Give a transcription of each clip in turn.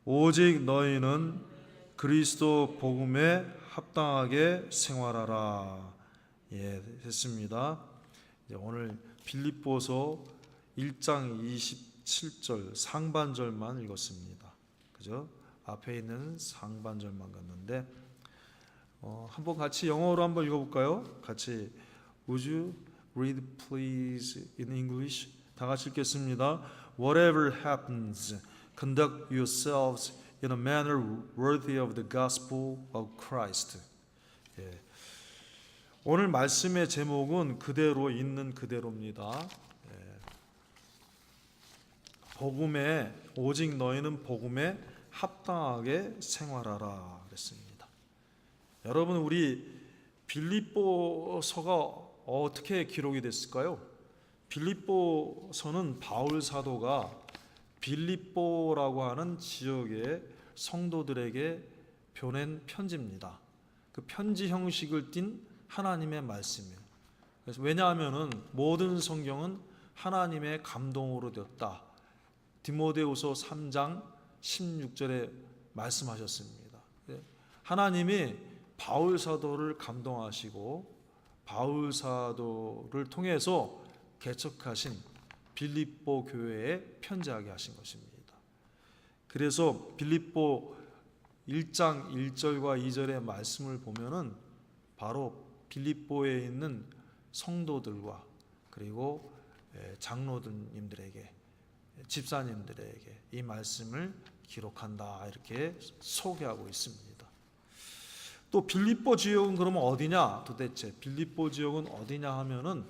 오직 너희는 그리스도 복음에 합당하게 생활하라. 예, 됐습니다. 오늘 빌립보서 1장 27절 상반절만 읽었습니다. 그죠? 앞에 있는 상반절만 갔는데 한번 같이 영어로 한번 읽어볼까요? 같이 Would you read please in English? 다 같이 읽겠습니다. Whatever happens, conduct yourselves in a manner worthy of the gospel of Christ. 예. 오늘 말씀의 제목은 그대로 있는 그대로입니다. 예. 복음에 오직 너희는 복음에 합당하게 생활하라 그랬습니다. 여러분, 우리 빌립보서가 어떻게 기록이 됐을까요? 빌립보서는 바울 사도가 빌립보라고 하는 지역의 성도들에게 보낸 편지입니다. 그 편지 형식을 띤 하나님의 말씀이에요. 그래서 왜냐하면은 모든 성경은 하나님의 감동으로 되었다. 디모데후서 3장 16절에 말씀하셨습니다. 하나님이 바울 사도를 감동하시고 바울 사도를 통해서 개척하신 빌립보 교회에 편지하게 하신 것입니다. 그래서 빌립보 1장 1절과 2절의 말씀을 보면은 바로 빌립보에 있는 성도들과 그리고 장로님들에게 집사님들에게 이 말씀을 기록한다 이렇게 소개하고 있습니다. 또 빌립보 지역은 그러면 어디냐? 도대체 빌립보 지역은 어디냐 하면은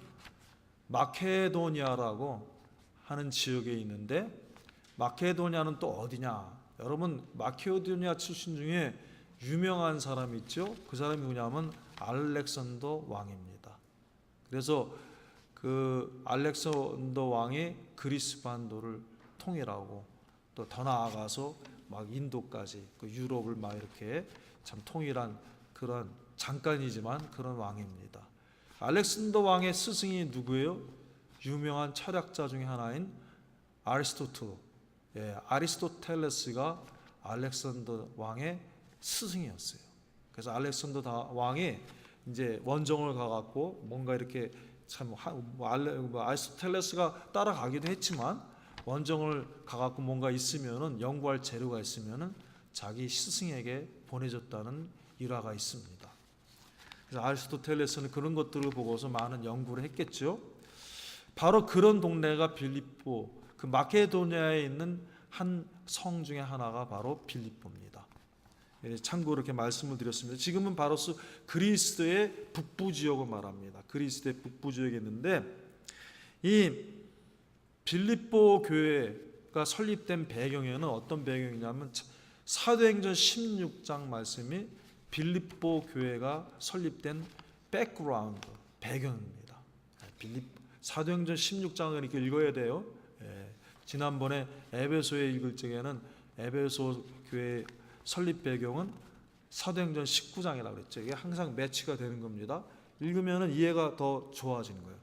마케도니아라고 하는 지역에 있는데 마케도니아는 또 어디냐? 여러분, 마케도니아 출신 중에 유명한 사람이 있죠? 그 사람이 누구냐면 알렉산더 왕입니다. 그래서 그 알렉산더 왕이 그리스 반도를 통일하고 또 더 나아가서 막 인도까지 그 유럽을 막 이렇게 참 통일한 그런 잠깐이지만 그런 왕입니다. 알렉산더 왕의 스승이 누구예요? 유명한 철학자 중에 하나인 아리스토텔. 아리스토텔레스가 알렉산더 왕의 스승이었어요. 그래서 알렉산더 왕이 이제 원정을 가갖고 뭔가 이렇게 참 아리스토텔레스가 따라가기도 했지만 원정을 가갖고 뭔가 있으면은 연구할 재료가 있으면은 자기 스승에게 보내줬다는 일화가 있습니다. 그래서 아리스토텔레스는 그런 것들을 보고서 많은 연구를 했겠죠. 바로 그런 동네가 빌립보, 그 마케도니아에 있는 한 성 중에 하나가 바로 빌립보입니다. 참고로 이렇게 말씀을 드렸습니다. 지금은 바로 그리스의 북부 지역을 말합니다. 그리스의 북부 지역에 있는데 이 빌립보 교회가 설립된 배경에는 어떤 배경이냐면 사도행전 16장 말씀이 빌립보 교회가 설립된 백그라운드, 배경입니다. 사도행전 16장을 이렇게 읽어야 돼요. 지난번에 에베소에 읽을 적에는 에베소 교회 설립 배경은 사도행전 19장이라고 그랬죠. 이게 항상 매치가 되는 겁니다. 읽으면 이해가 더 좋아지는 거예요.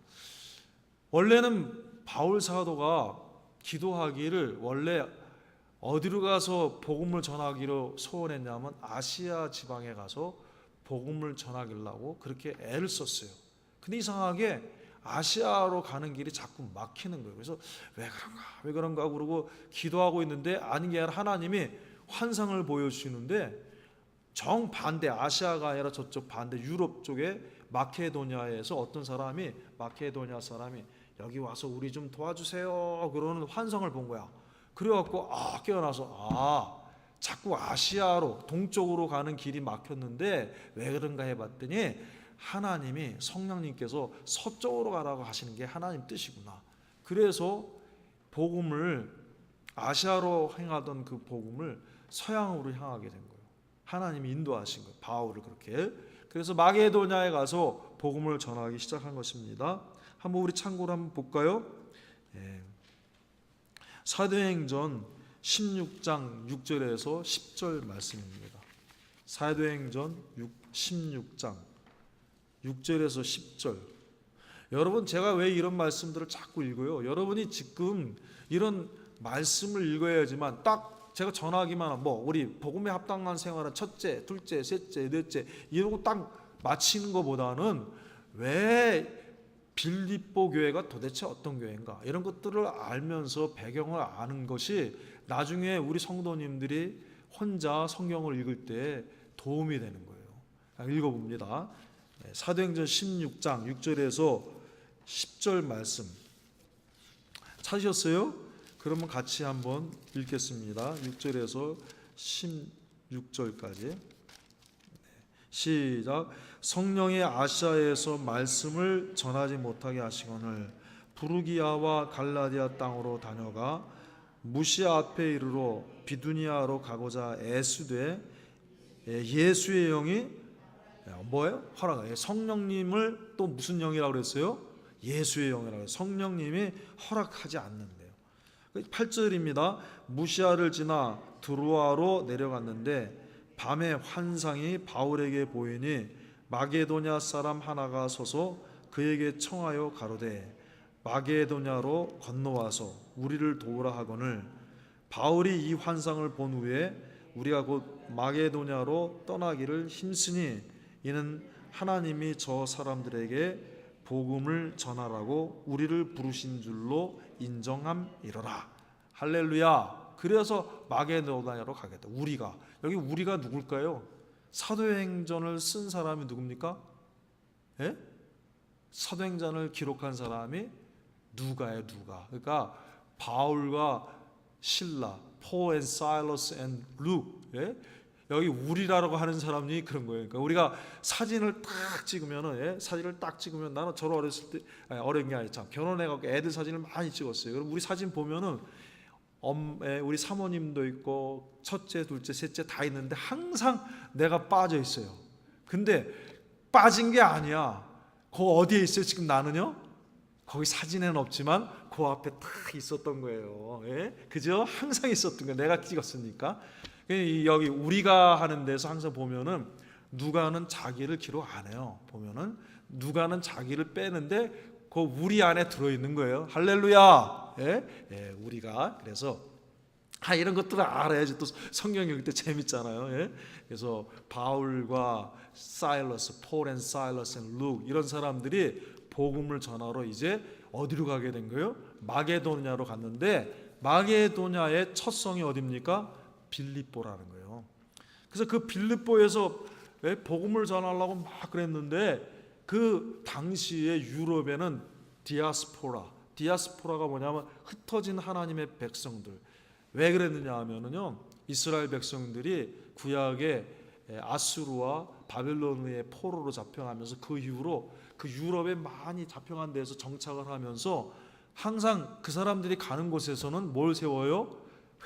원래는 바울 사도가 기도하기를 원래 어디로 가서 복음을 전하기로 소원했냐면 아시아 지방에 가서 복음을 전하기라고 그렇게 애를 썼어요. 근데 이상하게 아시아로 가는 길이 자꾸 막히는 거예요. 그래서 왜 그런가 그러고 기도하고 있는데 아닌 게 아니라 하나님이 환상을 보여주시는데 정반대, 아시아가 아니라 저쪽 반대 유럽 쪽에 마케도니아에서 어떤 사람이, 마케도니아 사람이 여기 와서 우리 좀 도와주세요 그러는 환상을 본 거야. 그래갖고 깨어나서 자꾸 아시아로 동쪽으로 가는 길이 막혔는데 왜 그런가 해봤더니 하나님이 성령님께서 서쪽으로 가라고 하시는 게 하나님 뜻이구나. 그래서 복음을 아시아로 행하던 그 복음을 서양으로 향하게 된 거예요. 하나님이 인도하신 거예요. 바울을 그렇게. 그래서 마게도냐에 가서 복음을 전하기 시작한 것입니다. 한번 우리 참고로 한번 볼까요? 사도행전 16장 6절에서 10절 말씀입니다. 사도행전 16장 6절에서 10절. 여러분, 제가 왜 이런 말씀들을 자꾸 읽어요? 여러분이 지금 이런 말씀을 읽어야지만 딱 제가 전하기만 하면 뭐 우리 복음에 합당한 생활은 첫째, 둘째, 셋째, 넷째 이러고 딱 마치는 것보다는 왜 빌립보 교회가 도대체 어떤 교회인가 이런 것들을 알면서 배경을 아는 것이 나중에 우리 성도님들이 혼자 성경을 읽을 때 도움이 되는 거예요. 읽어봅니다. 사도행전 16장 6절에서 10절 말씀 찾으셨어요? 그러면 같이 한번 읽겠습니다. 6절에서 16절까지 시작. 성령이 아시아에서 말씀을 전하지 못하게 하시거늘 부르기아와 갈라디아 땅으로 다녀가 무시아 앞에 이르러 비두니아로 가고자 애쓰되 예수의 영이 뭐예요? 허락. 성령님을 또 무슨 영이라고 그랬어요? 예수의 영이라고 해요. 성령님이 허락하지 않는데요. 8절입니다. 무시아를 지나 드로아로 내려갔는데 밤에 환상이 바울에게 보이니 마게도냐 사람 하나가 서서 그에게 청하여 가로되 마게도냐로 건너와서 우리를 도우라 하거늘 바울이 이 환상을 본 후에 우리가 곧 마게도냐로 떠나기를 힘쓰니 이는 하나님이 저 사람들에게 복음을 전하라고 우리를 부르신 줄로 인정함이로라. 할렐루야. 그래서 마게도냐로 가겠다. 우리가 여기 우리가 누굴까요? 사도행전을 쓴 사람이 누굽니까? 예? 사도행전을 기록한 사람이 누가예요? 누가? 그러니까 바울과 실라, Paul and Silas and Luke. 예? 여기 우리라고 하는 사람이 그런 거예요. 그러니까 우리가 사진을 딱 찍으면은 사진을 딱 찍으면 나는 저를 어렸을 때 어린 게 아니라 참 결혼해갖고 애들 사진을 많이 찍었어요. 그럼 우리 사진 보면은 우리 사모님도 있고 첫째, 둘째, 셋째 다 있는데 항상 내가 빠져 있어요. 근데 빠진 게 아니야. 그 어디에 있어요? 지금 나는요? 거기 사진에는 없지만 그 앞에 딱 있었던 거예요. 예? 그죠? 항상 있었던 거예요. 내가 찍었으니까. 여기 우리가 하는 데서 항상 보면은 누가는 자기를 기록 안 해요. 보면은 누가는 자기를 빼는데 그 우리 안에 들어 있는 거예요. 할렐루야. 예? 예, 우리가 그래서 이런 것들을 알아야지 또 성경 읽을 때 재밌잖아요. 예? 그래서 바울과 사일러스, 폴 앤 사일러스 앤 룩 이런 사람들이 복음을 전하러 이제 어디로 가게 된 거예요? 마게도냐로 갔는데 마게도냐의 첫 성이 어디입니까? 빌립보라는 거예요. 그래서 그 빌립보에서 복음을 전하려고 막 그랬는데 그 당시에 유럽에는 디아스포라가 뭐냐면 흩어진 하나님의 백성들. 왜 그랬느냐 하면은요, 이스라엘 백성들이 구약에 아수르와 바벨론의 포로로 잡혀가면서 그 이후로 그 유럽에 많이 잡혀간 데서 정착을 하면서 항상 그 사람들이 가는 곳에서는 뭘 세워요?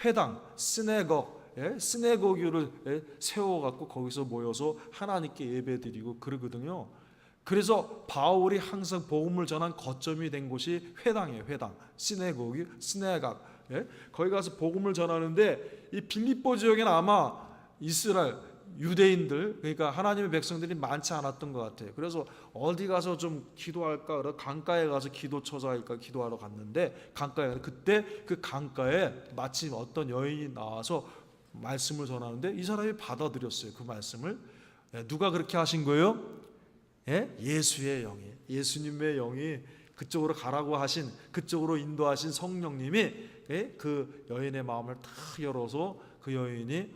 회당, 시내거기를 세워갖고 거기서 모여서 하나님께 예배드리고 그러거든요. 그래서 바울이 항상 복음을 전한 거점이 된 곳이 회당이에요. 회당, 시내거기, 시내각. 거기 가서 복음을 전하는데 이 빌립보 지역에는 아마 이스라엘 유대인들, 그러니까 하나님의 백성들이 많지 않았던 것 같아요. 그래서 어디 가서 좀 기도할까, 그래 강가에 가서 기도처자 할까 기도하러 갔는데 강가에 그때 그 강가에 마침 어떤 여인이 나와서 말씀을 전하는데 이 사람이 받아들였어요. 그 말씀을. 누가 그렇게 하신 거예요? 예수의 영이, 예수님의 영이 그쪽으로 가라고 하신, 그쪽으로 인도하신 성령님이 그 여인의 마음을 다 열어서 그 여인이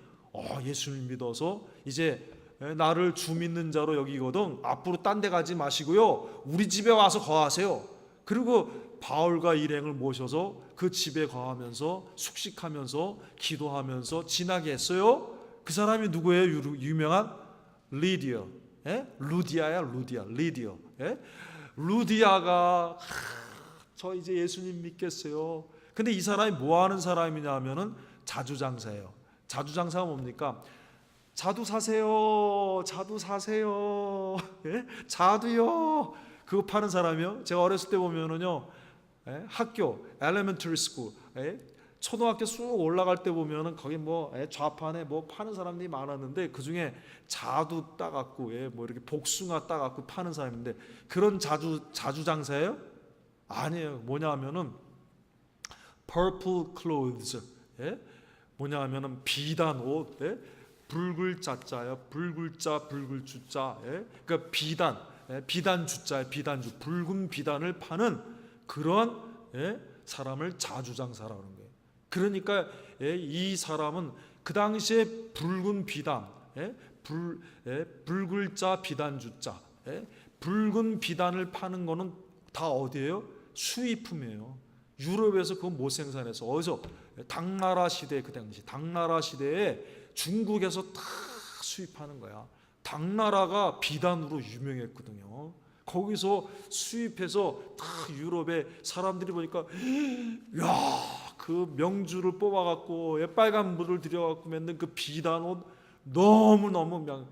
예수를 믿어서 이제 나를 주 믿는 자로 여기거든 앞으로 딴 데 가지 마시고요 우리 집에 와서 거하세요. 그리고 바울과 일행을 모셔서 그 집에 거하면서 숙식하면서 기도하면서 지나게 했어요. 그 사람이 누구예요? 유명한 리디아, 루디아야. 리디아. 루디아가 저 이제 예수님 믿겠어요. 근데 이 사람이 뭐 하는 사람이냐 하면은 자주장사예요. 자주장사가 뭡니까? 자두 사세요. 자두요. 그거 파는 사람이요. 제가 어렸을 때 보면은요, 학교 elementary school, 초등학교 쑥 올라갈 때 보면은 거기 뭐 좌판에 뭐 파는 사람들이 많았는데 그 중에 자두 따갖고 뭐 이렇게 복숭아 따갖고 파는 사람인데 그런 자주 장사예요? 아니에요. 뭐냐면은 purple clothes, 뭐냐 하면은 비단 옷, 예? 붉을 자자요. 붉을 자, 붉을 주자. 예? 그러니까 비단, 예? 비단 주자에 비단주, 붉은 비단을 파는 그런 예? 사람을 자주장사라는 거예요. 그러니까 예? 이 사람은 그 당시에 붉은 비단, 예? 붉을 자, 비단 주자, 예? 붉은 비단을 파는 거는 다 어디예요? 수입품이에요. 유럽에서 그건 못 생산해서 어디서 당나라 시대, 그 당시 당나라 시대에 중국에서 다 수입하는 거야. 당나라가 비단으로 유명했거든요. 거기서 수입해서 다 유럽에 사람들이 보니까 야, 그 명주를 뽑아갖고 빨간 물을 들여갖고 만든 그 비단 옷 너무너무 그냥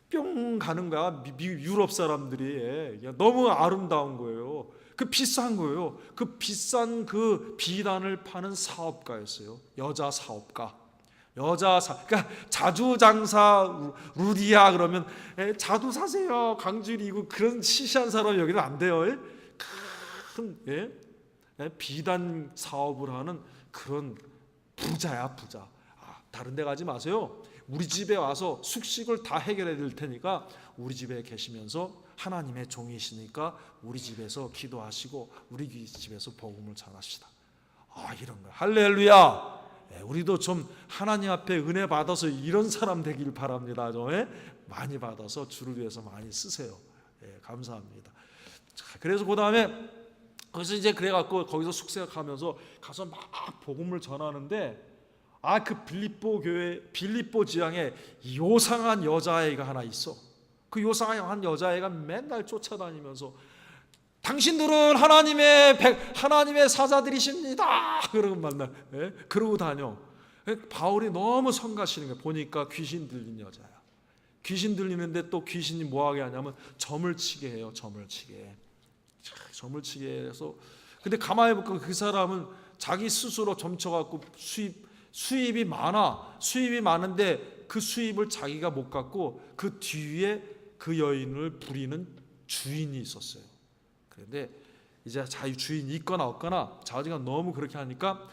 뿅 가는 거야. 유럽 사람들이 너무 아름다운 거예요. 그 비싼 거예요. 그 비싼 그 비단을 파는 사업가였어요. 여자 사업가. 그러니까 자주장사 루디아 그러면 자두 사세요. 강주리고 그런 시시한 사람 여기는 안 돼요. 큰 비단 사업을 하는 그런 부자야, 부자. 다른 데 가지 마세요. 우리 집에 와서 숙식을 다 해결해 드릴 테니까 우리 집에 계시면서 하나님의 종이시니까 우리 집에서 기도하시고 우리 집에서 복음을 전합시다. 이런 거 할렐루야. 우리도 좀 하나님 앞에 은혜 받아서 이런 사람 되길 바랍니다. 좀 많이 받아서 주를 위해서 많이 쓰세요. 감사합니다. 자, 그래서 그 다음에 거기서 이제 그래갖고 거기서 숙색하면서 가서 막 복음을 전하는데 그 빌립보 교회 빌립보 지방에 요상한 여자아이가 하나 있어. 그 요상한 여자아이가 맨날 쫓아다니면서 당신들은 하나님의 사자들이십니다. 그러고 만날 그러고 다녀. 바울이 너무 성가시는 거야. 보니까 귀신 들린 여자야. 귀신 들리는데 또 귀신이 뭐하게 하냐면 점을 치게 해요. 점을 치게 해서 근데 가만히 보니까 그 사람은 자기 스스로 점쳐갖고 수입이 많은데 그 수입을 자기가 못 갖고 그 뒤에 그 여인을 부리는 주인이 있었어요. 그런데 이제 자기 주인이 있거나 없거나 자기가 너무 그렇게 하니까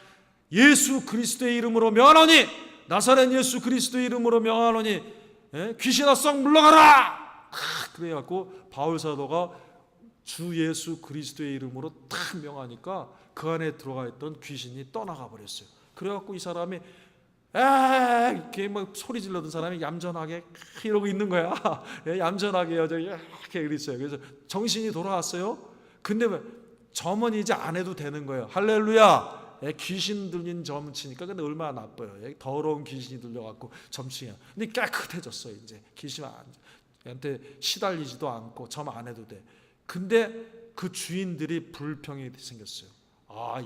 예수 그리스도의 이름으로 명하노니 나사렛 예수 그리스도의 이름으로 명하노니 귀신아 썩 물러가라. 그래갖고 바울 사도가 주 예수 그리스도의 이름으로 딱 명하니까 그 안에 들어가 있던 귀신이 떠나가 버렸어요. 그래갖고 이 사람이 이렇게 막 소리 질러던 사람이 얌전하게 이러고 있는 거야. 얌전하게 여전히 이렇게 그랬어요. 그래서 정신이 돌아왔어요. 근데 점은 이제 안 해도 되는 거예요. 할렐루야. 귀신 들린 점 치니까 근데 얼마나 나빠요. 더러운 귀신이 들려갖고 점치냐. 근데 깨끗해졌어요. 이제 귀신한테 시달리지도 않고 점 안 해도 돼. 근데 그 주인들이 불평이 생겼어요.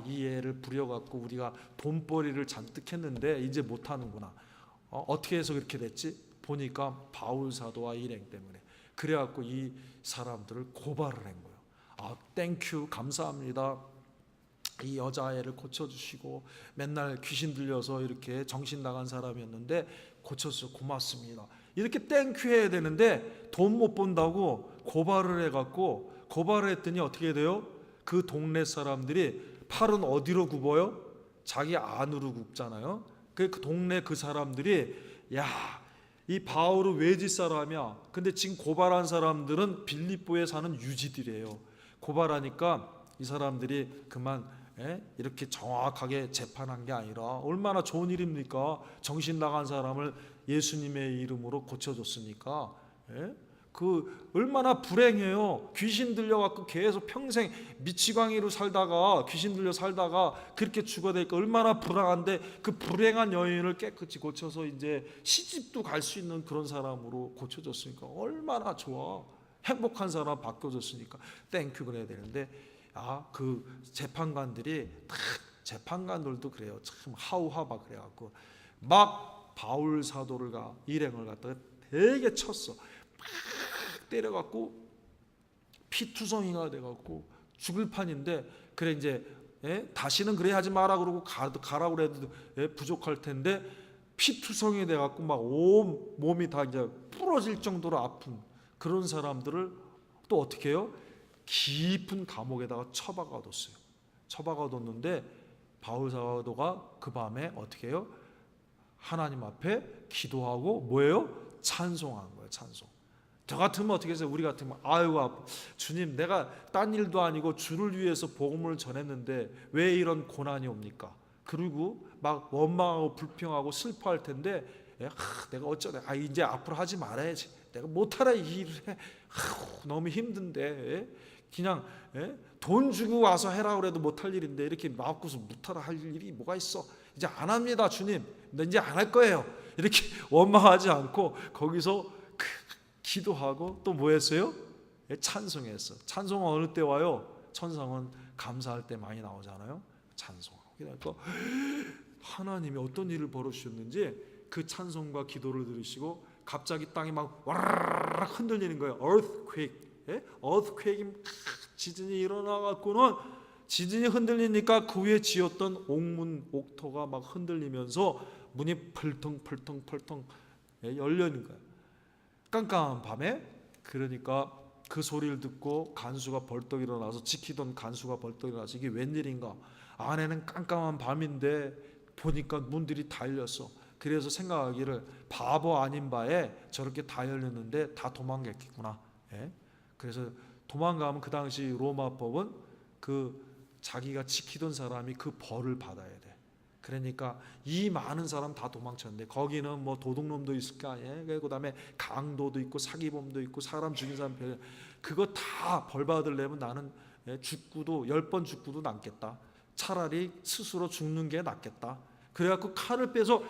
이 애를 부려갖고 우리가 돈벌이를 잔뜩 했는데 이제 못하는구나. 어떻게 해서 그렇게 됐지? 보니까 바울 사도와 일행 때문에. 그래갖고 이 사람들을 고발을 한 거예요. 땡큐 감사합니다. 이 여자애를 고쳐주시고 맨날 귀신 들려서 이렇게 정신 나간 사람이었는데 고쳐주셔서 고맙습니다. 이렇게 땡큐 해야 되는데 돈 못 번다고 고발을 해갖고 고발을 했더니 어떻게 돼요? 그 동네 사람들이 팔은 어디로 굽어요? 자기 안으로 굽잖아요. 그 동네 그 사람들이 이 바울은 외지 사람이야. 근데 지금 고발한 사람들은 빌립보에 사는 유지들이에요. 고발하니까 이 사람들이 그만 이렇게 정확하게 재판한 게 아니라 얼마나 좋은 일입니까? 정신 나간 사람을 예수님의 이름으로 고쳐줬으니까. 그 얼마나 불행해요. 귀신 들려갖고 계속 평생 미치광이로 살다가 귀신 들려 살다가 그렇게 죽어대니까 얼마나 불행한데 그 불행한 여인을 깨끗이 고쳐서 이제 시집도 갈 수 있는 그런 사람으로 고쳐줬으니까 얼마나 좋아. 행복한 사람 바꿔줬으니까 땡큐 그래야 되는데 그 재판관들도 그래요. 참 하우하바 그래갖고 막 바울 사도를 일행을 갖다가 되게 쳤어. 때려갖고 피투성이가 돼갖고 죽을 판인데 그래 이제 다시는 그래 하지 마라 그러고 가라고 그래도 부족할 텐데 피투성이 돼갖고 막 온 몸이 다 이제 부러질 정도로 아픈 그런 사람들을 또 어떻게 해요? 깊은 감옥에다가 처박아뒀어요. 처박아뒀는데 바울 사도가 그 밤에 어떻게 해요? 하나님 앞에 기도하고 뭐예요? 찬송한 거예요. 찬송. 저 같으면 어떻게 해서 우리 같으면 아유 주님 내가 딴 일도 아니고 주를 위해서 복음을 전했는데 왜 이런 고난이 옵니까? 그리고 막 원망하고 불평하고 슬퍼할 텐데 내가 어쩌래 이제 앞으로 하지 말아야지 내가 못하라 이 일을 해 너무 힘든데 그냥 돈 주고 와서 해라 그래도 못할 일인데 이렇게 마음고서 못하라 할 일이 뭐가 있어 이제 안 합니다 주님 이제 안 할 거예요 이렇게 원망하지 않고 거기서 기도하고 또 뭐 했어요? 찬송했어. 찬송은 어느 때 와요? 천상은 감사할 때 많이 나오잖아요. 찬송. 그러니까 하나님이 어떤 일을 벌여주셨는지 그 찬송과 기도를 들으시고 갑자기 땅이 막 와르르 흔들리는 거예요. earthquake. earthquake이 지진이 일어나갖고는 지진이 흔들리니까 그 위에 지었던 옥문 옥토가 막 흔들리면서 문이 펄텅 열리는 거예요. 깜깜한 밤에 그러니까 그 소리를 듣고 간수가 벌떡 일어나서 지키던 간수가 벌떡 일어나서 이게 웬일인가 안에는 깜깜한 밤인데 보니까 문들이 다 열렸어. 그래서 생각하기를 바보 아닌 바에 저렇게 다 열렸는데 다 도망갔겠구나. 그래서 도망가면 그 당시 로마법은 그 자기가 지키던 사람이 그 벌을 받아야 돼. 그러니까 이 많은 사람 다 도망쳤는데 거기는 뭐 도둑놈도 있을 거 아니에요. 그다음에 강도도 있고 사기범도 있고 사람 죽인 사람 그거 다 벌 받으려면 나는 죽고도 10번 죽고도 남겠다. 차라리 스스로 죽는 게 낫겠다. 그래갖고 칼을 빼서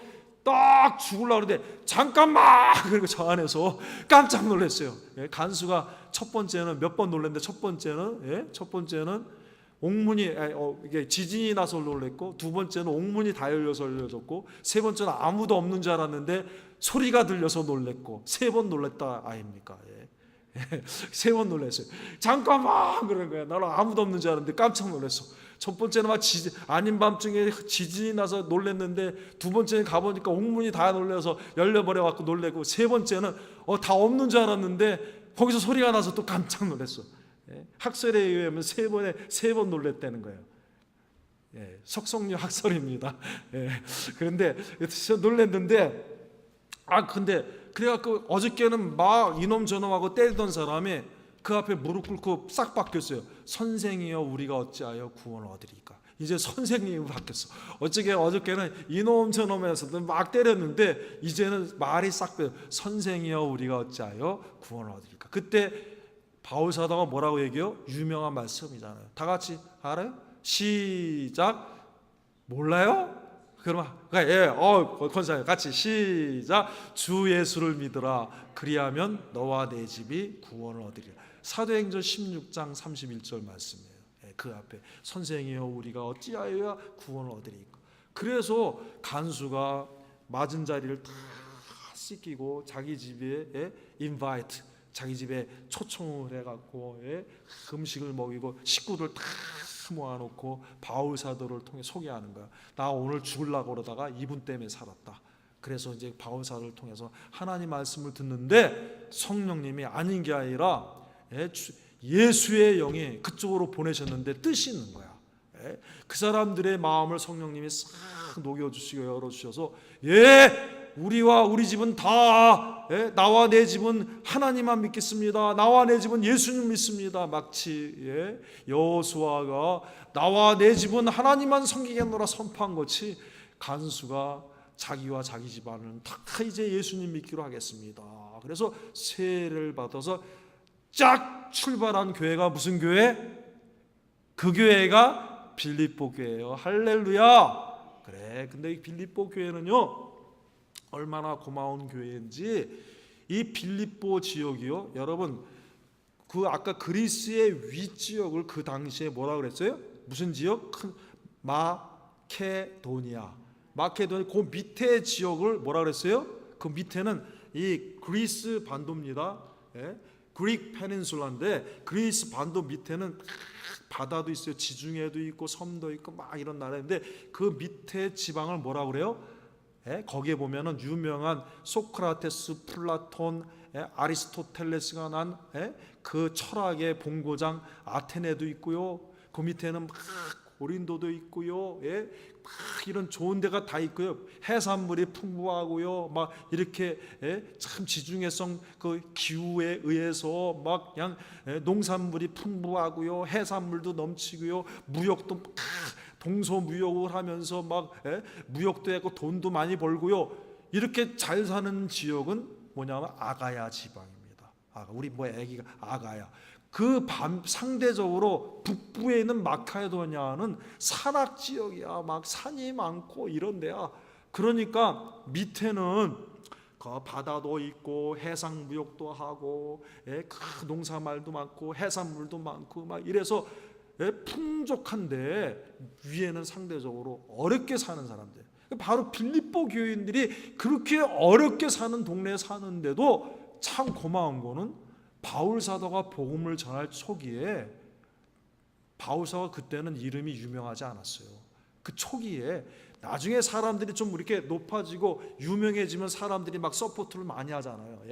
딱 죽으려고 그러는데 잠깐만 그리고 저 안에서 깜짝 놀랐어요. 간수가 첫 번째는 몇 번 놀랐는데 첫 번째는 옥문이 이게 지진이 나서 놀랬고 두 번째는 옥문이 다 열려서 열려졌고 세 번째는 아무도 없는 줄 알았는데 소리가 들려서 놀랬고 세 번 놀랬다 아닙니까? 세 번 놀랐어요. 잠깐만 그런 거야. 나는 아무도 없는 줄 알았는데 깜짝 놀랐어. 첫 번째는 막 아닌 밤중에 지진이 나서 놀랬는데 두 번째는 가보니까 옥문이 다 놀려서 열려버려 갖고 놀래고 세 번째는 다 없는 줄 알았는데 거기서 소리가 나서 또 깜짝 놀랐어. 학설에 의하면 세 번 놀랬다는 거예요. 석성류 학설입니다. 그런데 놀랬는데 근데 그래갖고 어저께는 막 이놈 저놈하고 때리던 사람이 그 앞에 무릎 꿇고 싹 바뀌었어요. 선생이여 우리가 어찌하여 구원을 얻으리까. 이제 선생님이 바뀌었어. 어저께는 이놈 저놈에서도 막 때렸는데 이제는 말이 싹 빼요. 선생이여 우리가 어찌하여 구원을 얻으리까. 그때 바울 사도가 뭐라고 얘기해요? 유명한 말씀이잖아요. 다 같이 알아요? 시작. 몰라요? 그러면 권사님 같이 시작. 주 예수를 믿으라. 그리하면 너와 내 집이 구원을 얻으리라. 사도행전 16장 31절 말씀이에요. 그 앞에 선생이여 우리가 어찌하여야 구원을 얻으리까. 그래서 간수가 맞은 자리를 다 씻기고 자기 집에 인바이트 자기 집에 초청을 해갖고 음식을 먹이고 식구들 다 모아놓고 바울 사도를 통해 소개하는 거야. 나 오늘 죽으려고 그러다가 이분 때문에 살았다. 그래서 이제 바울 사도를 통해서 하나님 말씀을 듣는데 성령님이 아닌 게 아니라 예수의 영이 그쪽으로 보내셨는데 뜻이 있는 거야. 그 사람들의 마음을 성령님이 싹 녹여주시고 열어주셔서 우리와 우리 집은 다 나와 내 집은 하나님만 믿겠습니다. 나와 내 집은 예수님 믿습니다. 마치 여호수아가 나와 내 집은 하나님만 섬기겠노라 선포한 것이 간수가 자기와 자기 집안은 다 이제 예수님 믿기로 하겠습니다. 그래서 세례를 받아서 쫙 출발한 교회가 무슨 교회? 그 교회가 빌립보 교회예요. 할렐루야. 그래. 근데 이 빌립보 교회는요 얼마나 고마운 교회인지 이 빌립보 지역이요 여러분 그 아까 그리스의 윗지역을 그 당시에 뭐라 그랬어요? 무슨 지역? 마케도니아 그 밑에 지역을 뭐라 그랬어요? 그 밑에는 이 그리스 반도입니다. 그릭 페닌슐라인데 그리스 반도 밑에는 바다도 있어요. 지중해도 있고 섬도 있고 막 이런 나라인데 그 밑에 지방을 뭐라 그래요? 거기에 보면은 유명한 소크라테스, 플라톤, 아리스토텔레스가 난 그 철학의 본고장 아테네도 있고요. 그 밑에는 막 고린도도 있고요. 예? 막 이런 좋은 데가 다 있고요. 해산물이 풍부하고요. 막 이렇게 참 지중해성 그 기후에 의해서 막 그냥 농산물이 풍부하고요. 해산물도 넘치고요. 무역도 막 동서무역을 하면서 막 무역도 하고 돈도 많이 벌고요. 이렇게 잘 사는 지역은 뭐냐면 아가야 지방입니다. 우리 뭐 애기가 아가야. 그 상대적으로 북부에 있는 마케도니아는 산악 지역이야. 막 산이 많고 이런 데야. 그러니까 밑에는 그 바다도 있고 해상 무역도 하고 그 농사말도 많고 해산물도 많고 막 이래서 풍족한데 위에는 상대적으로 어렵게 사는 사람들. 바로 빌립보 교인들이 그렇게 어렵게 사는 동네에 사는데도 참 고마운 거는 바울 사도가 복음을 전할 초기에 바울 사도가 그때는 이름이 유명하지 않았어요. 그 초기에 나중에 사람들이 좀 이렇게 높아지고 유명해지면 사람들이 막 서포트를 많이 하잖아요.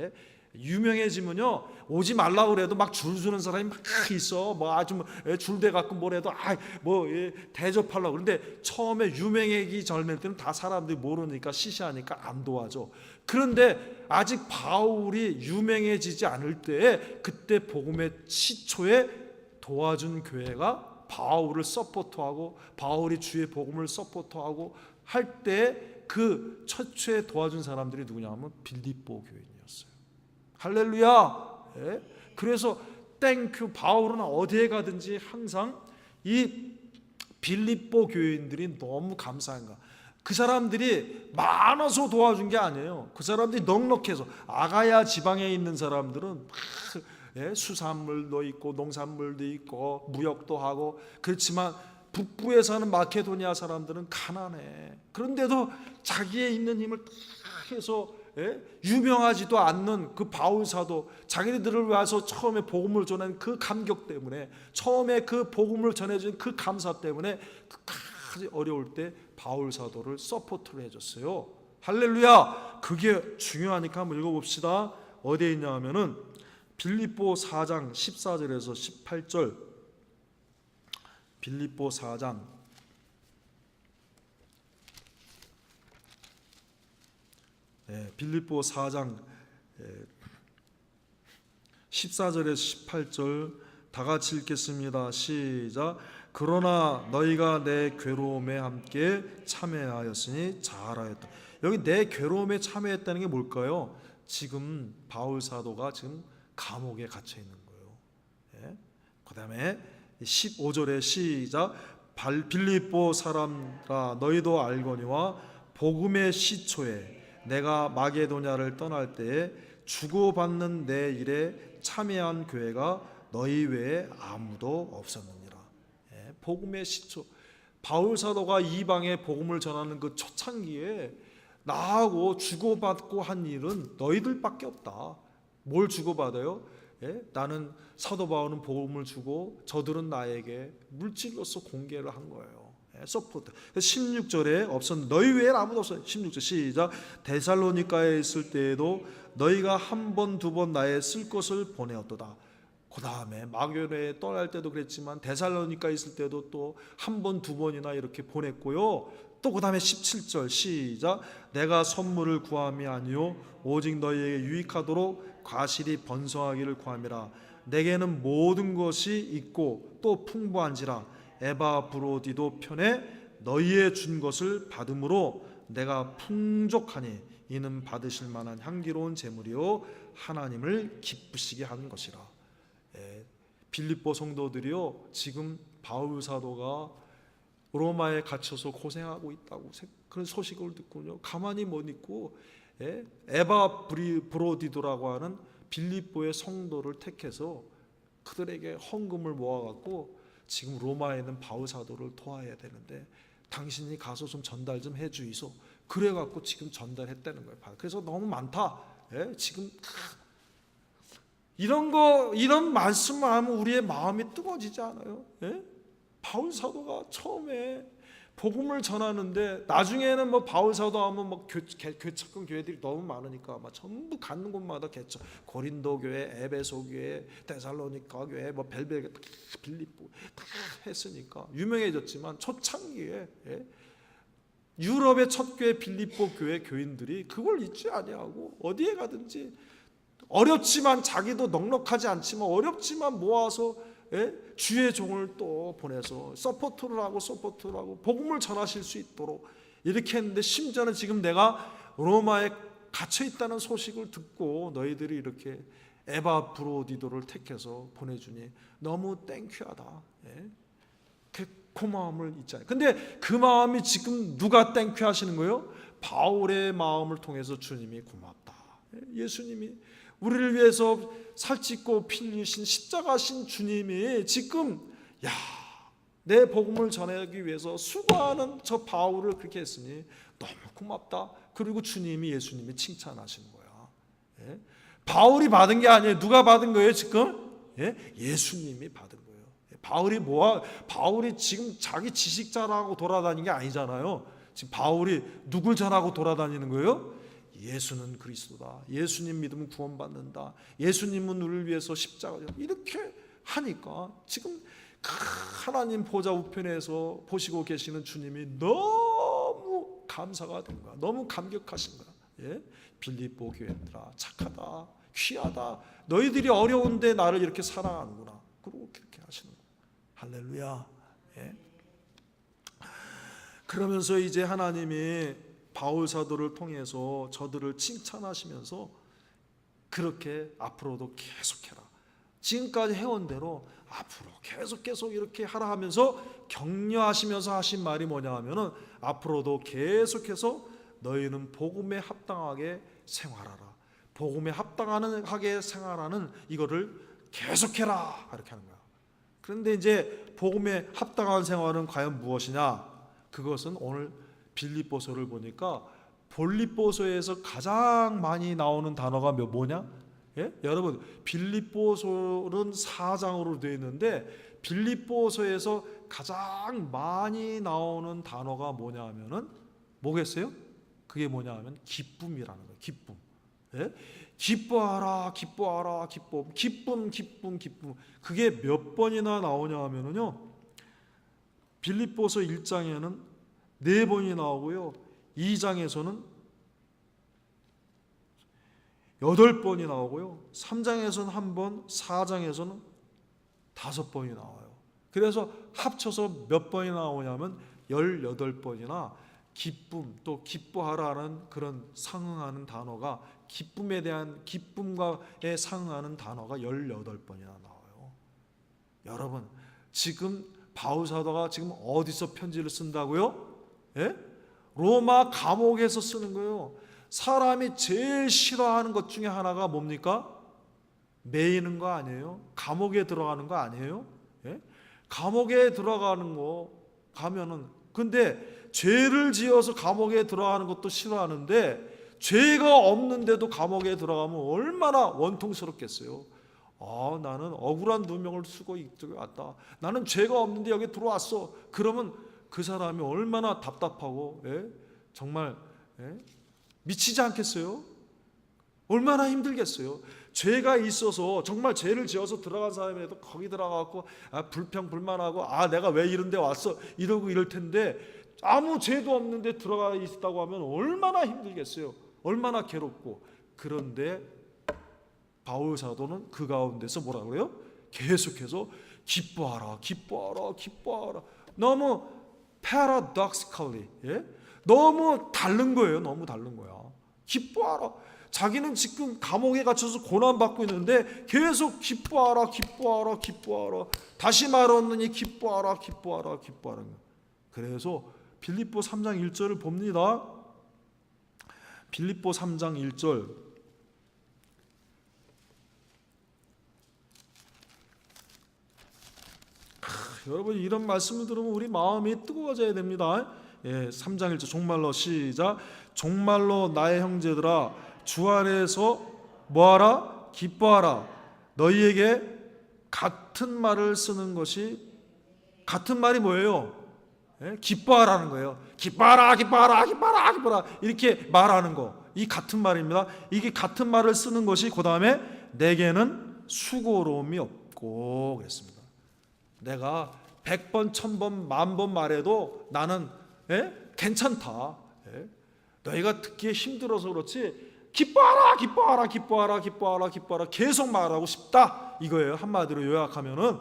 유명해지면요 오지 말라고 그래도 막 줄 서는 사람이 막 있어. 뭐 아주 줄대 갖고 뭐래도 대접하려고. 그런데 처음에 유명해지기 전일 때는 다 사람들이 모르니까 시시하니까 안 도와줘. 그런데 아직 바울이 유명해지지 않을 때에 그때 복음의 시초에 도와준 교회가 바울을 서포트하고 바울이 주의 복음을 서포트하고 할 때 그 최초에 도와준 사람들이 누구냐면 빌립보 교인이었어요. 할렐루야. 그래서 땡큐. 바울은 어디에 가든지 항상 이 빌립보 교인들이 너무 감사한가. 그 사람들이 많아서 도와준 게 아니에요. 그 사람들이 넉넉해서. 아가야 지방에 있는 사람들은 수산물도 있고 농산물도 있고 무역도 하고 그렇지만 북부에 사는 마케도니아 사람들은 가난해. 그런데도 자기의 있는 힘을 다 해서 유명하지도 않는 그 바울 사도 자기들을 와서 처음에 복음을 전한 그 감격 때문에 처음에 그 복음을 전해준 그 감사 때문에 끝까지 어려울 때 바울 사도를 서포트를 해줬어요. 할렐루야. 그게 중요하니까 한번 읽어봅시다. 어디에 있냐 하면은 빌립보 4장 14절에서 18절. 빌립보 4장 14절에서 18절 다 같이 읽겠습니다. 시작. 그러나 너희가 내 괴로움에 함께 참여하였으니 잘하였다. 여기 내 괴로움에 참여했다는 게 뭘까요? 지금 바울 사도가 지금 감옥에 갇혀 있는 거예요. 그 다음에 15절에 시작. 빌립보 사람들아 너희도 알거니와 복음의 시초에 내가 마게도냐를 떠날 때에 주고받는 내 일에 참여한 교회가 너희 외에 아무도 없었느니라. 복음의 시초. 바울 사도가 이방에 복음을 전하는 그 초창기에 나하고 주고받고 한 일은 너희들밖에 없다. 뭘 주고받아요? 나는 사도 바울은 복음을 주고 저들은 나에게 물질로서 공개를 한 거예요. 서포트. 16절에 없었는데 너희 외에는 아무도 없어요. 16절 시작. 데살로니가에 있을 때에도 너희가 한 번 두 번 나의 쓸 것을 보내었도다. 그 다음에 마게도냐에 떠날 때도 그랬지만 데살로니가에 있을 때도 또 한 번 두 번이나 이렇게 보냈고요. 또 그 다음에 17절 시작. 내가 선물을 구함이 아니요 오직 너희에게 유익하도록 과실이 번성하기를 구함이라. 내게는 모든 것이 있고 또 풍부한지라. 에바브로디도 편에 너희의 준 것을 받음으로 내가 풍족하니 이는 받으실 만한 향기로운 제물이요 하나님을 기쁘시게 하는 것이라. 빌립보 성도들이요 지금 바울 사도가 로마에 갇혀서 고생하고 있다고 그런 소식을 듣고요 가만히 못 있고 에바브로디도라고 하는 빌립보의 성도를 택해서 그들에게 헌금을 모아갖고 지금 로마에 있는 바울 사도를 도와야 되는데 당신이 가서 좀 전달 좀 해주이소. 그래갖고 지금 전달했다는 거예요. 그래서 너무 많다. 지금 이런 말씀만 하면 우리의 마음이 뜨거워지지 않아요? 바울 사도가 처음에 복음을 전하는데 나중에는 뭐 바울 사도 하면 뭐 개척한 교회들이 너무 많으니까 막 전부 갖는 곳마다 개척, 고린도 교회, 에베소 교회, 데살로니가 교회, 뭐 벨베, 빌립보 다 했으니까 유명해졌지만 초창기에 유럽의 첫 교회 빌립보 교회 교인들이 그걸 잊지 아니하고 어디에 가든지 어렵지만 자기도 넉넉하지 않지만 어렵지만 모아서 주의 종을 또 보내서 서포트를 하고 복음을 전하실 수 있도록 이렇게 했는데, 심지어는 지금 내가 로마에 갇혀 있다는 소식을 듣고 너희들이 이렇게 에바브로디도를 택해서 보내주니 너무 땡큐하다. 그 마음을 있잖아요. 근데 그 마음이 지금 누가 땡큐 하시는 거예요? 바울의 마음을 통해서 주님이 고맙다. 예수님이 우리를 위해서 살찌고 피 흘리신 십자가신 주님이 지금 내 복음을 전하기 위해서 수고하는 저 바울을 그렇게 했으니 너무 고맙다. 그리고 주님이 예수님이 칭찬하시는 거야. 바울이 받은 게 아니에요. 누가 받은 거예요 지금? 예수님이 받은 거예요. 바울이 지금 자기 지식 자랑하고 돌아다니는 게 아니잖아요. 지금 바울이 누굴 전하고 돌아다니는 거예요? 예수는 그리스도다. 예수님 믿으면 구원받는다. 예수님은 우리를 위해서 십자가 이렇게 하니까 지금 하나님 보좌 우편에서 보시고 계시는 주님이 너무 감사가 된 거야. 너무 감격하신 거야. 빌립보 교회들아, 착하다, 귀하다. 너희들이 어려운데 나를 이렇게 사랑하는구나. 그리고 그렇게 하시는 거야. 할렐루야. 그러면서 이제 하나님이 바울 사도를 통해서 저들을 칭찬하시면서 그렇게 앞으로도 계속해라. 지금까지 해온 대로 앞으로 계속 이렇게 하라 하면서 격려하시면서 하신 말이 뭐냐 하면은 앞으로도 계속해서 너희는 복음에 합당하게 생활하라. 복음에 합당하게 생활하는 이거를 계속해라. 이렇게 하는 거야. 그런데 이제 복음에 합당한 생활은 과연 무엇이냐? 그것은 오늘 빌립보서를 보니까 빌립보서에서 가장 많이 나오는 단어가 뭐냐? 여러분, 빌립보서는 4장으로 되어 있는데 빌립보서에서 가장 많이 나오는 단어가 뭐냐 하면은 뭐겠어요? 그게 뭐냐 하면 기쁨이라는 거예요. 기쁨. 기뻐하라, 기뻐하라, 기쁨. 그게 몇 번이나 나오냐 하면은요, 빌립보서 1장에는 4번이 나오고요, 2장에서는 8번이 나오고요, 3장에서는 1번, 4장에서는 5번이 나와요. 그래서 합쳐서 몇 번이 나오냐면 18번이나 기쁨, 또 기뻐하라는 그런 상응하는 단어가, 기쁨에 대한 기쁨과에 상응하는 단어가 18번이나 나와요. 여러분, 지금 바울 사도가 지금 어디서 편지를 쓴다고요? 로마 감옥에서 쓰는 거예요. 사람이 제일 싫어하는 것 중에 하나가 뭡니까? 매이는 거 아니에요? 감옥에 들어가는 거 아니에요? 감옥에 들어가는 거 가면은, 근데 죄를 지어서 감옥에 들어가는 것도 싫어하는데 죄가 없는데도 감옥에 들어가면 얼마나 원통스럽겠어요. 나는 억울한 누명을 쓰고 이쪽에 왔다. 나는 죄가 없는데 여기 들어왔어. 그러면 그 사람이 얼마나 답답하고 정말 미치지 않겠어요? 얼마나 힘들겠어요? 죄가 있어서 정말 죄를 지어서 들어간 사람이라도 거기 들어가고 불평불만하고 내가 왜 이런 데 왔어 이러고 이럴 텐데, 아무 죄도 없는데 들어가 있다고 하면 얼마나 힘들겠어요? 얼마나 괴롭고. 그런데 바울 사도는 그 가운데서 뭐라 그래요? 계속해서 기뻐하라. 너무 paradoxically, 너무 다른 거예요. 너무 다른 거야. 기뻐하라. 자기는 지금 감옥에 갇혀서 고난받고 있는데 계속 기뻐하라. 다시 말하느니 기뻐하라. 그래서 빌립보 3장 1절을 봅니다. 빌립보 3장 1절. 여러분, 이런 말씀을 들으면 우리 마음이 뜨거워져야 됩니다. 3장 1절 종말로 시작. 종말로 나의 형제들아, 주 안에서 뭐하라? 기뻐하라. 너희에게 같은 말을 쓰는 것이, 같은 말이 뭐예요? 기뻐하라는 거예요. 기뻐하라, 기뻐하라, 기뻐하라, 기뻐하라 이렇게 말하는 거. 이 같은 말입니다. 이게 같은 말을 쓰는 것이 그 다음에 내게는 수고로움이 없고 그랬습니다. 내가 100번, 1000번, 10,000번 말해도 나는 괜찮다. 너희가 듣기에 힘들어서 그렇지 기뻐하라, 기뻐하라, 기뻐하라, 기뻐하라, 기뻐하라 계속 말하고 싶다 이거예요. 한마디로 요약하면은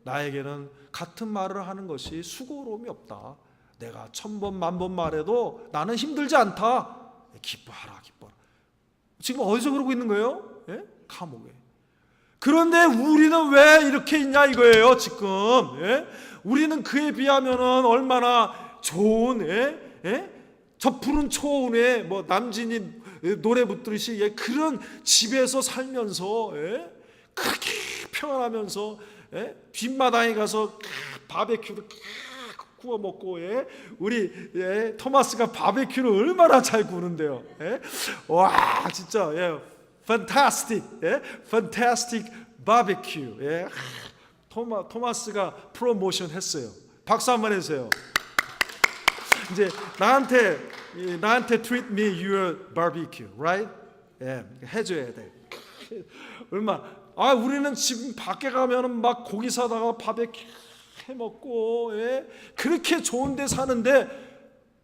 나에게는 같은 말을 하는 것이 수고로움이 없다. 내가 1000번, 10,000번 말해도 나는 힘들지 않다. 기뻐하라, 기뻐하라. 지금 어디서 그러고 있는 거예요? 감옥에. 그런데 우리는 왜 이렇게 있냐 이거예요. 지금 우리는 그에 비하면은 얼마나 좋은 저 푸른 초원에 뭐 남진이 노래 붙들듯이 그런 집에서 살면서 그렇게 평안하면서 뒷마당에 가서 바베큐를 구워 먹고 우리 토마스가 바베큐를 얼마나 잘 구는데요. 와 진짜 fantastic, fantastic barbecue. 토마스가 프로모션 했어요. 박수 한번 해주세요. 이제 나한테 treat me your barbecue, right? 해줘야 돼. 우리는 지금 밖에 가면은 막 고기 사다가 바베큐 해 먹고 그렇게 좋은데 사는데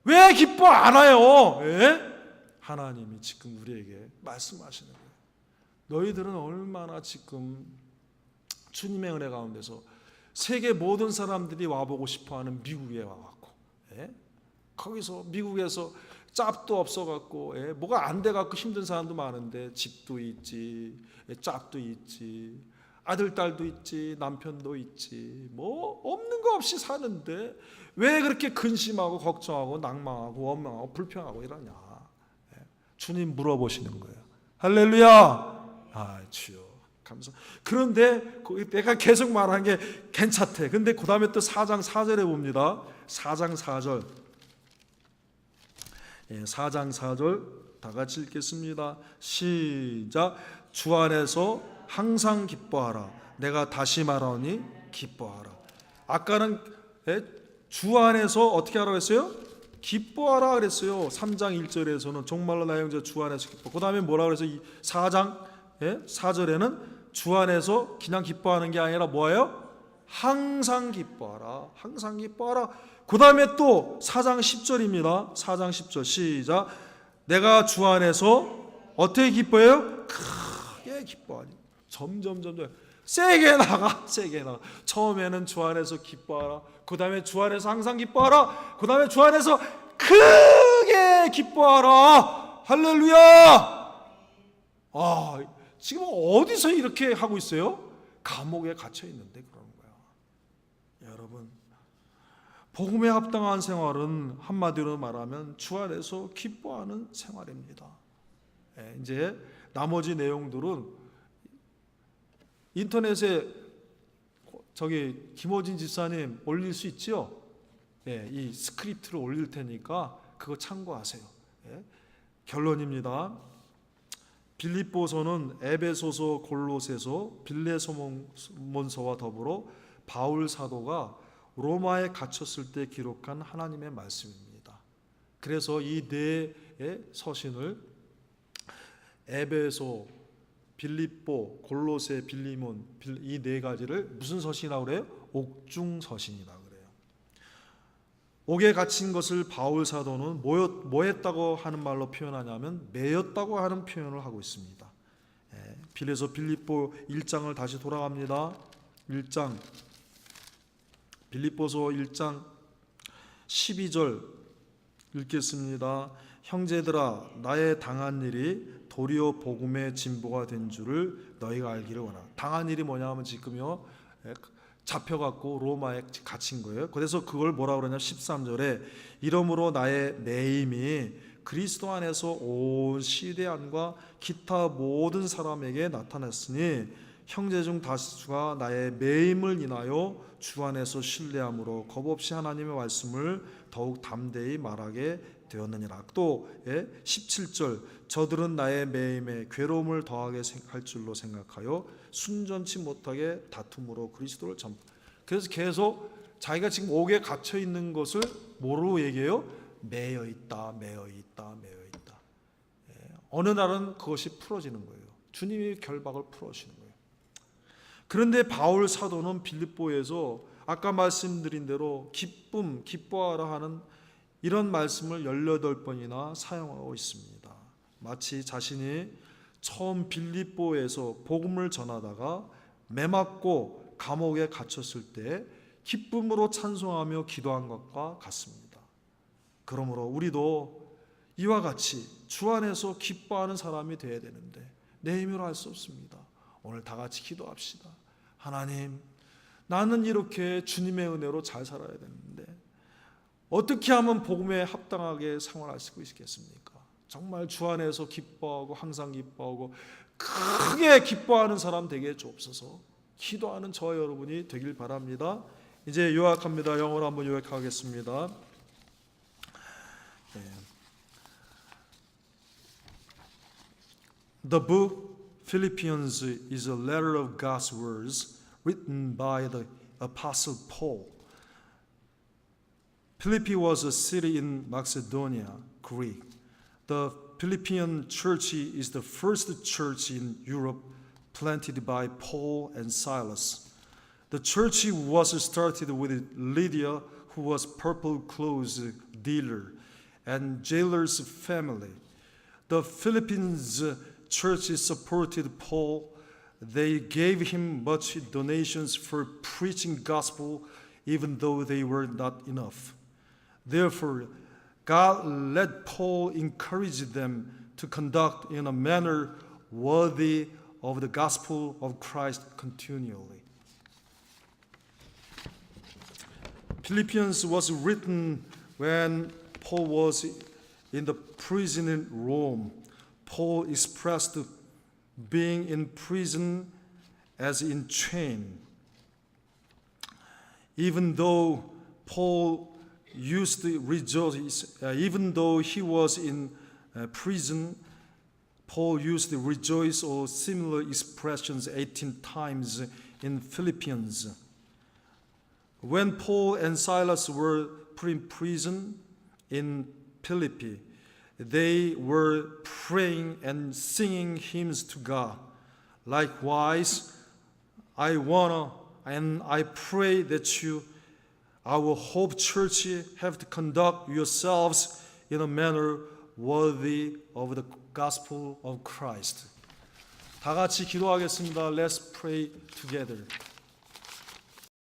왜 기뻐 안 와요? 하나님이 지금 우리에게 말씀하시는 거예요. 너희들은 얼마나 지금 주님의 은혜 가운데서 세계 모든 사람들이 와보고 싶어하는 미국에 와갖고 거기서 미국에서 짭도 없어갖고 뭐가 안 돼갖고 힘든 사람도 많은데 집도 있지, 짭도 있지, 아들 딸도 있지, 남편도 있지, 뭐 없는 거 없이 사는데 왜 그렇게 근심하고 걱정하고 낭망하고 원망하고 불평하고 이러냐. 주님 물어보시는 거예요. 할렐루야. 주여 감사. 그런데 내가 계속 말한 게 괜찮대. 근데 그 다음에 또 4장 4절에 봅니다. 4장 4절. 4장 4절 다 같이 읽겠습니다. 시작. 주 안에서 항상 기뻐하라. 내가 다시 말하니 기뻐하라. 아까는 주 안에서 어떻게 하라고 했어요? 기뻐하라 그랬어요. 3장 1절에서는 정말로 나의 형제 주 안에서 기뻐. 그 다음에 뭐라 그랬어요? 4장 4절에는 주 안에서 그냥 기뻐하는 게 아니라 뭐예요? 항상 기뻐하라. 항상 기뻐하라. 그 다음에 또 4장 10절입니다. 4장 10절 시작. 내가 주 안에서 어떻게 기뻐해요? 크게 기뻐하니. 점점 세게 나가. 처음에는 주 안에서 기뻐하라. 그 다음에 주 안에서 항상 기뻐하라. 그 다음에 주 안에서 크게 기뻐하라. 할렐루야. 지금 어디서 이렇게 하고 있어요? 감옥에 갇혀 있는데 그러는 거야. 여러분, 복음에 합당한 생활은 한마디로 말하면 주 안에서 기뻐하는 생활입니다. 이제 나머지 내용들은 인터넷에 김호진 집사님 올릴 수 있죠? 이 스크립트를 올릴 테니까 그거 참고하세요. 결론입니다. 빌립보서는 에베소서, 골로새서, 빌레몬서와 더불어 바울 사도가 로마에 갇혔을 때 기록한 하나님의 말씀입니다. 그래서 이 네 서신을 에베소, 빌립보, 골로새, 빌리몬 이 네 가지를 무슨 서신이라고 그래요? 옥중 서신이라고 그래요. 옥에 갇힌 것을 바울 사도는 뭐 했다고 하는 말로 표현하냐면 매였다고 하는 표현을 하고 있습니다. 빌에서 빌립보 1장을 다시 돌아갑니다. 1장 빌립보서 1장 12절 읽겠습니다. 형제들아 나의 당한 일이 도리어 복음의 진보가 된 줄을 너희가 알기를 원하노라. 당한 일이 뭐냐면 지금요 잡혀갖고 로마에 갇힌 거예요. 그래서 그걸 뭐라 그러냐 13절에 이러므로 나의 매임이 그리스도 안에서 온 시대 안과 기타 모든 사람에게 나타났으니 형제 중 다수가 나의 매임을 인하여 주 안에서 신뢰함으로 겁없이 하나님의 말씀을 더욱 담대히 말하게 되었느니라. 또 17절 저들은 나의 매임에 괴로움을 더하게 할 줄로 생각하여 순전치 못하게 다툼으로 그리스도를 그래서 계속 자기가 지금 옥에 갇혀 있는 것을 뭐로 얘기해요? 매여 있다, 매여 있다, 매여 있다. 어느 날은 그것이 풀어지는 거예요. 주님이 결박을 풀어주시는 거예요. 그런데 바울 사도는 빌립보에서 아까 말씀드린 대로 기쁨, 기뻐하라 하는 이런 말씀을 18번이나 사용하고 있습니다. 마치 자신이 처음 빌립보에서 복음을 전하다가 매맞고 감옥에 갇혔을 때 기쁨으로 찬송하며 기도한 것과 같습니다. 그러므로 우리도 이와 같이 주 안에서 기뻐하는 사람이 되어야 되는데 내 힘으로 할 수 없습니다. 오늘 다 같이 기도합시다. 하나님, 나는 이렇게 주님의 은혜로 잘 살아야 되는데 어떻게 하면 복음에 합당하게 생활할 수 있겠습니까? 정말 주 안에서 기뻐하고 항상 기뻐하고 크게 기뻐하는 사람 되게 주옵소서. 기도하는 저와 여러분이 되길 바랍니다. 이제 요약합니다. 영어로 한번 요약하겠습니다. The book Philippians is a letter of God's words written by the Apostle Paul. Philippi was a city in Macedonia, Greece. The Philippian church is the first church in Europe planted by Paul and Silas. The church was started with Lydia, who was purple clothes dealer, and jailer's family. The Philippines church supported Paul. They gave him much donations for preaching gospel, even though they were not enough. Therefore, God let Paul encourage them to conduct in a manner worthy of the gospel of Christ continually. Philippians was written when Paul was in the prison in Rome. Paul expressed being in prison as in chain. Even though Paul used to rejoice, even though he was in prison, Paul used to rejoice or similar expressions 18 times in Philippians. When Paul and Silas were put in prison in Philippi, they were praying and singing hymns to God. Likewise, I pray that you, our Hope Church, have to conduct yourselves in a manner worthy of the gospel of Christ. 다 같이 기도하겠습니다. Let's pray together.